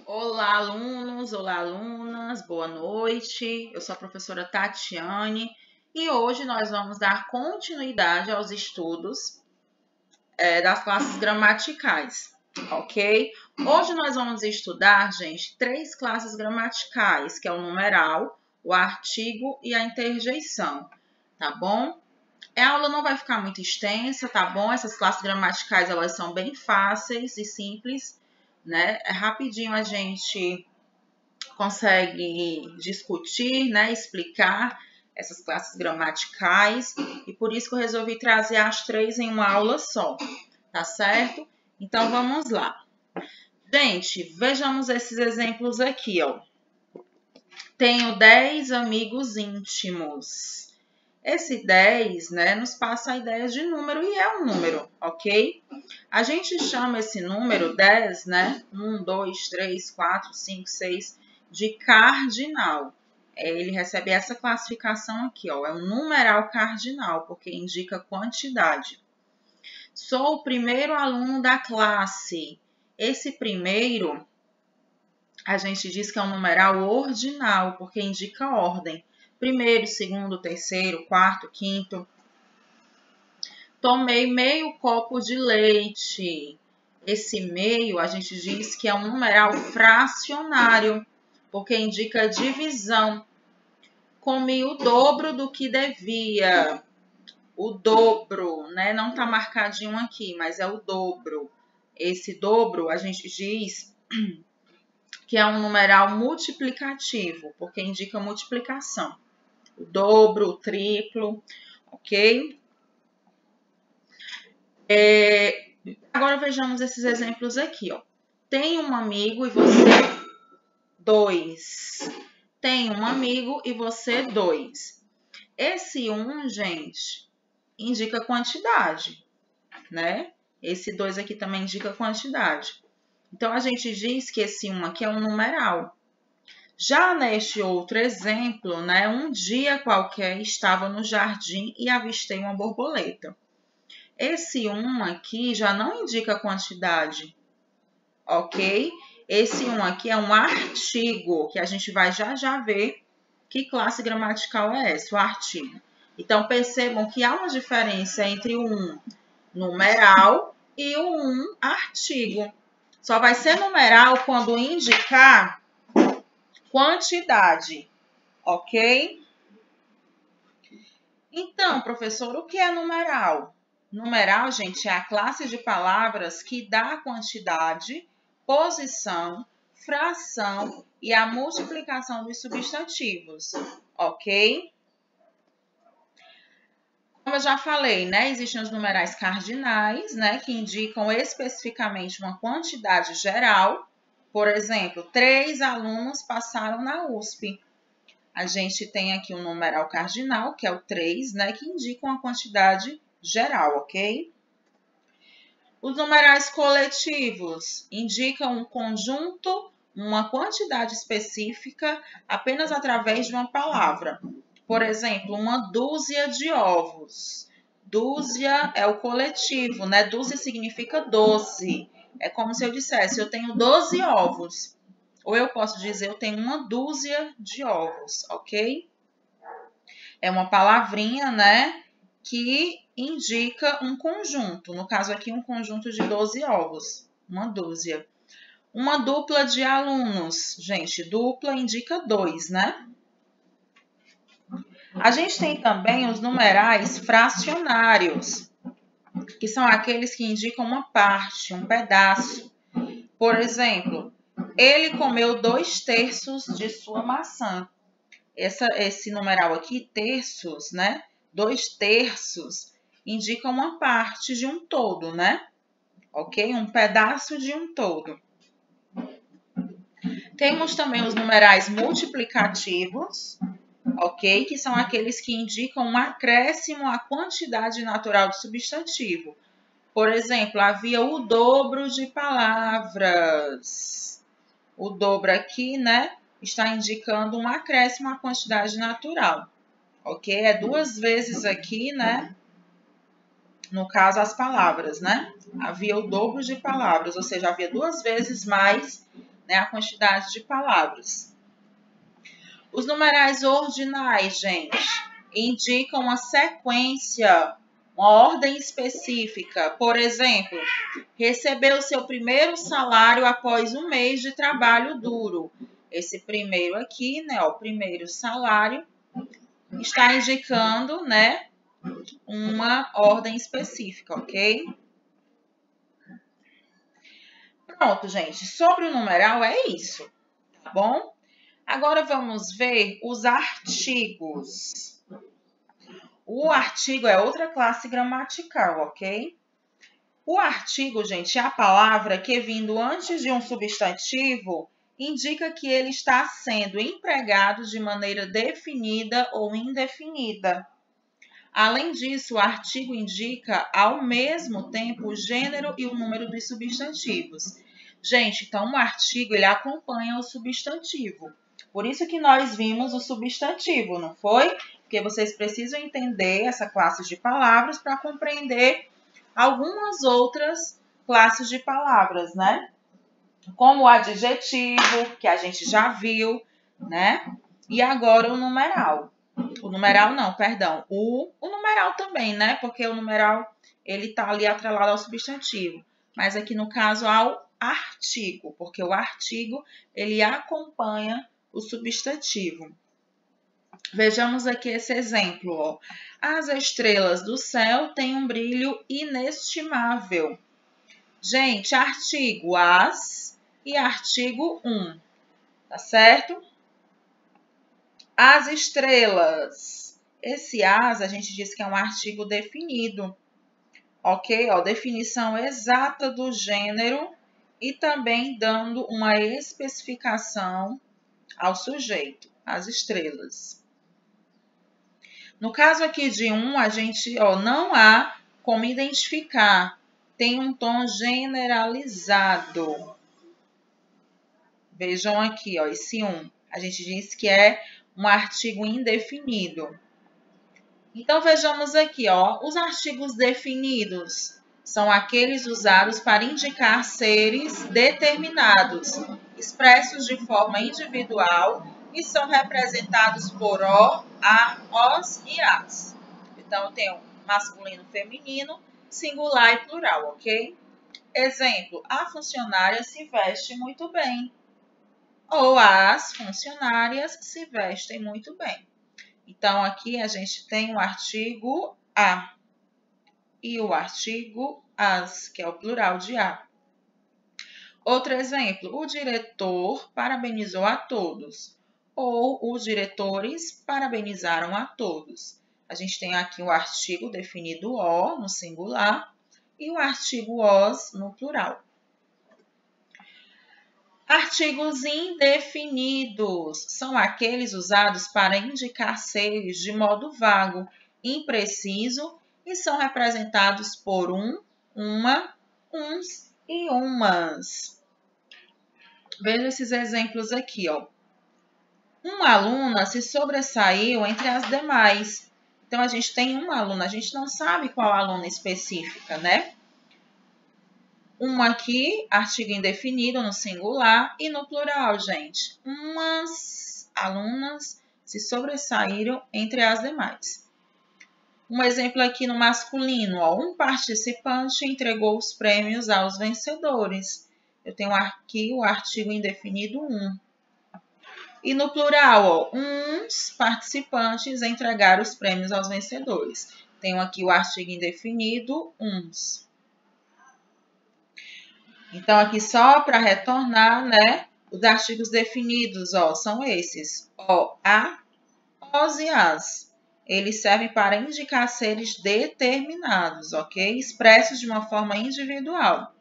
Olá, alunos, olá, alunas, boa noite. Eu sou a professora Tatiane e hoje nós vamos dar continuidade aos estudos das classes gramaticais, ok? Hoje nós vamos estudar, gente, 3 classes gramaticais, que é o numeral, o artigo e a interjeição, tá bom? A aula não vai ficar muito extensa, tá bom? Essas classes gramaticais, elas são bem fáceis e simples, né? Rapidinho a gente consegue discutir, né, explicar essas classes gramaticais, e por isso que eu resolvi trazer as 3 em uma aula só, tá certo? Então, vamos lá. Gente, vejamos esses exemplos aqui, ó. Tenho 10 amigos íntimos. Esse 10, né, nos passa a ideia de número e é um número, ok? A gente chama esse número 10, né, 1, 2, 3, 4, 5, 6, de cardinal. Ele recebe essa classificação aqui, ó, é um numeral cardinal, porque indica quantidade. Sou o primeiro aluno da classe. Esse primeiro, a gente diz que é um numeral ordinal, porque indica ordem. Primeiro, segundo, terceiro, quarto, quinto. Tomei meio copo de leite. Esse meio, a gente diz que é um numeral fracionário, porque indica divisão. Comi o dobro do que devia. O dobro, né? Não tá marcadinho aqui, mas é o dobro. Esse dobro, a gente diz que é um numeral multiplicativo, porque indica multiplicação. O dobro, o triplo, ok? Agora vejamos esses exemplos aqui, ó. Tem um amigo e você 2. Tem um amigo e você 2. Esse 1, gente, indica quantidade, né? Esse 2 aqui também indica quantidade. Então, a gente diz que esse 1 aqui é um numeral. Já neste outro exemplo, né, um dia qualquer estava no jardim e avistei uma borboleta. Esse 1 aqui já não indica quantidade, ok? Esse 1 aqui é um artigo, que a gente vai já ver que classe gramatical é essa, o artigo. Então, percebam que há uma diferença entre o 1 numeral e o 1 artigo. Só vai ser numeral quando indicar quantidade, ok? Então, professor, o que é numeral? Numeral, gente, é a classe de palavras que dá a quantidade, posição, fração e a multiplicação dos substantivos, ok? Como eu já falei, né, existem os numerais cardinais, né, que indicam especificamente uma quantidade geral. Por exemplo, 3 alunos passaram na USP. A gente tem aqui um numeral cardinal, que é o 3, né, que indica uma quantidade geral, ok? Os numerais coletivos indicam um conjunto, uma quantidade específica, apenas através de uma palavra. Por exemplo, uma dúzia de ovos. Dúzia é o coletivo, né? Dúzia significa 12. É como se eu dissesse, eu tenho 12 ovos. Ou eu posso dizer, eu tenho uma dúzia de ovos, ok? É uma palavrinha, né, que indica um conjunto. No caso aqui, um conjunto de 12 ovos, uma dúzia. Uma dupla de alunos. Gente, dupla indica 2, né? A gente tem também os numerais fracionários, que são aqueles que indicam uma parte, um pedaço. Por exemplo, ele comeu 2/3 de sua maçã. Esse numeral aqui, terços, né? 2/3 indica uma parte de um todo, né? Ok? Um pedaço de um todo. Temos também os numerais multiplicativos, ok? Que são aqueles que indicam um acréscimo à quantidade natural de substantivo. Por exemplo, havia o dobro de palavras. O dobro aqui, né, está indicando um acréscimo à quantidade natural. Ok? É 2 vezes aqui, né? No caso, as palavras, né? Havia o dobro de palavras, ou seja, havia 2 vezes mais né, a quantidade de palavras. Os numerais ordinais, gente, indicam uma sequência, uma ordem específica. Por exemplo, recebeu seu primeiro salário após um mês de trabalho duro. Esse primeiro aqui, né, o primeiro salário, está indicando, né, uma ordem específica, ok? Pronto, gente. Sobre o numeral é isso, tá bom? Agora vamos ver os artigos. O artigo é outra classe gramatical, ok? O artigo, gente, é a palavra que, vindo antes de um substantivo, indica que ele está sendo empregado de maneira definida ou indefinida. Além disso, o artigo indica, ao mesmo tempo, o gênero e o número dos substantivos. Gente, então o artigo ele acompanha o substantivo. Por isso que nós vimos o substantivo, não foi? Porque vocês precisam entender essa classe de palavras para compreender algumas outras classes de palavras, né? Como o adjetivo, que a gente já viu, né? E agora o numeral. O numeral não, perdão. O numeral também, né? Porque o numeral ele tá ali atrelado ao substantivo. Mas aqui no caso ao artigo, porque o artigo ele acompanha o substantivo. Vejamos aqui esse exemplo. Ó. As estrelas do céu têm um brilho inestimável. Gente, artigo as e artigo tá certo? As estrelas. Esse as a gente diz que é um artigo definido. Ok? Ó, definição exata do gênero e também dando uma especificação ao sujeito, as estrelas. No caso aqui de a gente não há como identificar. Tem um tom generalizado. Vejam aqui, ó, esse a gente diz que é um artigo indefinido. Então, vejamos aqui, ó, os artigos definidos são aqueles usados para indicar seres determinados, expressos de forma individual e são representados por o, a, os e as. Então, eu tenho masculino, feminino, singular e plural, ok? Exemplo, a funcionária se veste muito bem. Ou as funcionárias se vestem muito bem. Então, aqui a gente tem o artigo a e o artigo as, que é o plural de a. Outro exemplo, o diretor parabenizou a todos. Ou os diretores parabenizaram a todos. A gente tem aqui o artigo definido o no singular e o artigo os no plural. Artigos indefinidos são aqueles usados para indicar seres de modo vago, impreciso e são representados por uma, uns e umas. Veja esses exemplos aqui, ó. Uma aluna se sobressaiu entre as demais. Então, a gente tem uma aluna, a gente não sabe qual aluna específica, né? Uma aqui, artigo indefinido no singular e no plural, gente. Umas alunas se sobressaíram entre as demais. Um exemplo aqui no masculino, ó, um participante entregou os prêmios aos vencedores. Eu tenho aqui o artigo indefinido E no plural, ó, uns participantes entregaram os prêmios aos vencedores. Tenho aqui o artigo indefinido uns. Então, aqui só para retornar, né? Os artigos definidos, ó, são esses. O, a, os e as. Eles servem para indicar seres determinados, ok? Expressos de uma forma individual.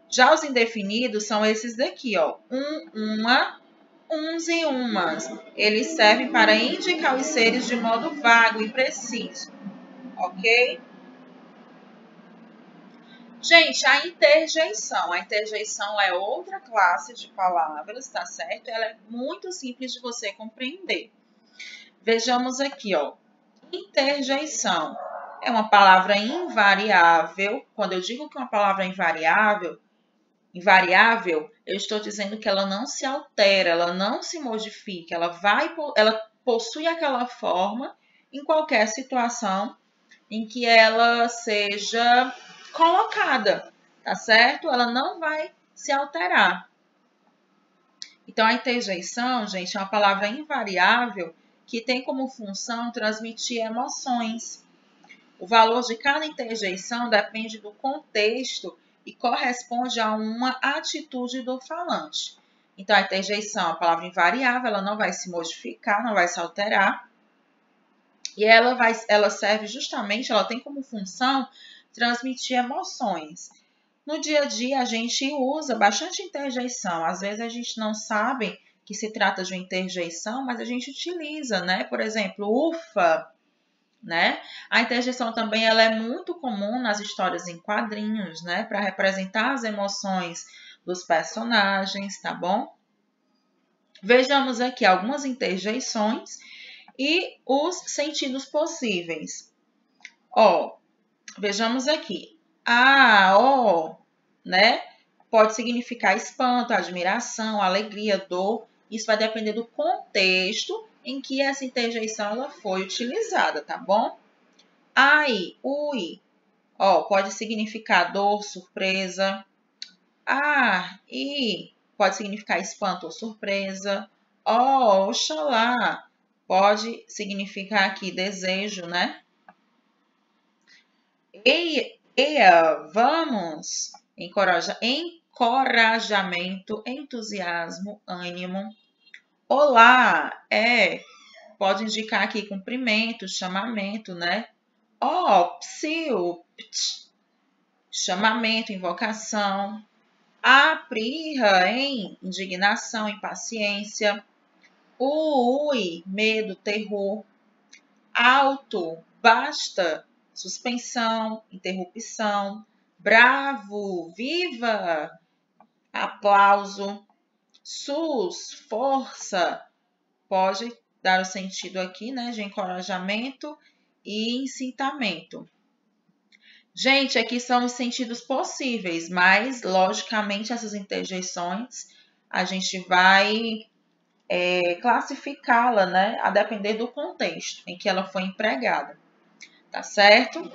Já os indefinidos são esses daqui, ó. Uma, uns e umas. Eles servem para indicar os seres de modo vago e preciso, ok? Gente, a interjeição. A interjeição é outra classe de palavras, tá certo? Ela é muito simples de você compreender. Vejamos aqui, ó. Interjeição é uma palavra invariável. Quando eu digo que uma palavra é invariável, invariável, eu estou dizendo que ela não se altera, ela não se modifica, ela possui aquela forma em qualquer situação em que ela seja colocada, tá certo? Ela não vai se alterar. Então, a interjeição, gente, é uma palavra invariável que tem como função transmitir emoções. O valor de cada interjeição depende do contexto e corresponde a uma atitude do falante. Então, a interjeição é uma palavra invariável, ela não vai se modificar, não vai se alterar. E ela serve justamente, ela tem como função transmitir emoções. No dia a dia, a gente usa bastante interjeição. Às vezes, a gente não sabe que se trata de uma interjeição, mas a gente utiliza, né? Por exemplo, ufa, né? A interjeição também ela é muito comum nas histórias em quadrinhos, né? Para representar as emoções dos personagens, tá bom? Vejamos aqui algumas interjeições e os sentidos possíveis. Ó, vejamos aqui. Né? Pode significar espanto, admiração, alegria, dor. Isso vai depender do contexto em que essa interjeição ela foi utilizada, tá bom? Ai, ui, ó, pode significar dor, surpresa. E pode significar espanto ou surpresa. Oxalá pode significar aqui desejo, né? Eia, vamos! Encorajamento, entusiasmo, ânimo. Olá, pode indicar aqui cumprimento, chamamento, né? Psiu, chamamento, invocação. Aprirra, indignação, impaciência. Ui, medo, terror. Alto, basta, suspensão, interrupção. Bravo, viva, aplauso. Sus, força, pode dar o sentido aqui, né, de encorajamento e incitamento. Gente, aqui são os sentidos possíveis, mas, logicamente, essas interjeições a gente vai classificá-la, né, a depender do contexto em que ela foi empregada, tá certo?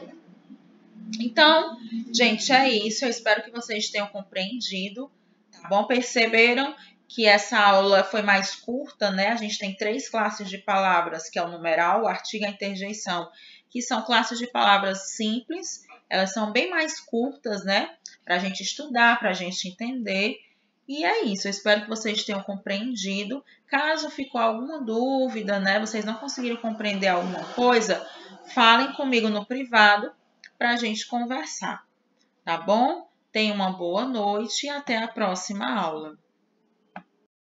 Então, gente, é isso. Eu espero que vocês tenham compreendido, tá bom? Perceberam que essa aula foi mais curta, né? A gente tem 3 classes de palavras, que é o numeral, o artigo e a interjeição, que são classes de palavras simples. Elas são bem mais curtas, né? Para a gente estudar, para a gente entender. E é isso. Eu espero que vocês tenham compreendido. Caso ficou alguma dúvida, né? Vocês não conseguiram compreender alguma coisa, falem comigo no privado para a gente conversar, tá bom? Tenha uma boa noite e até a próxima aula.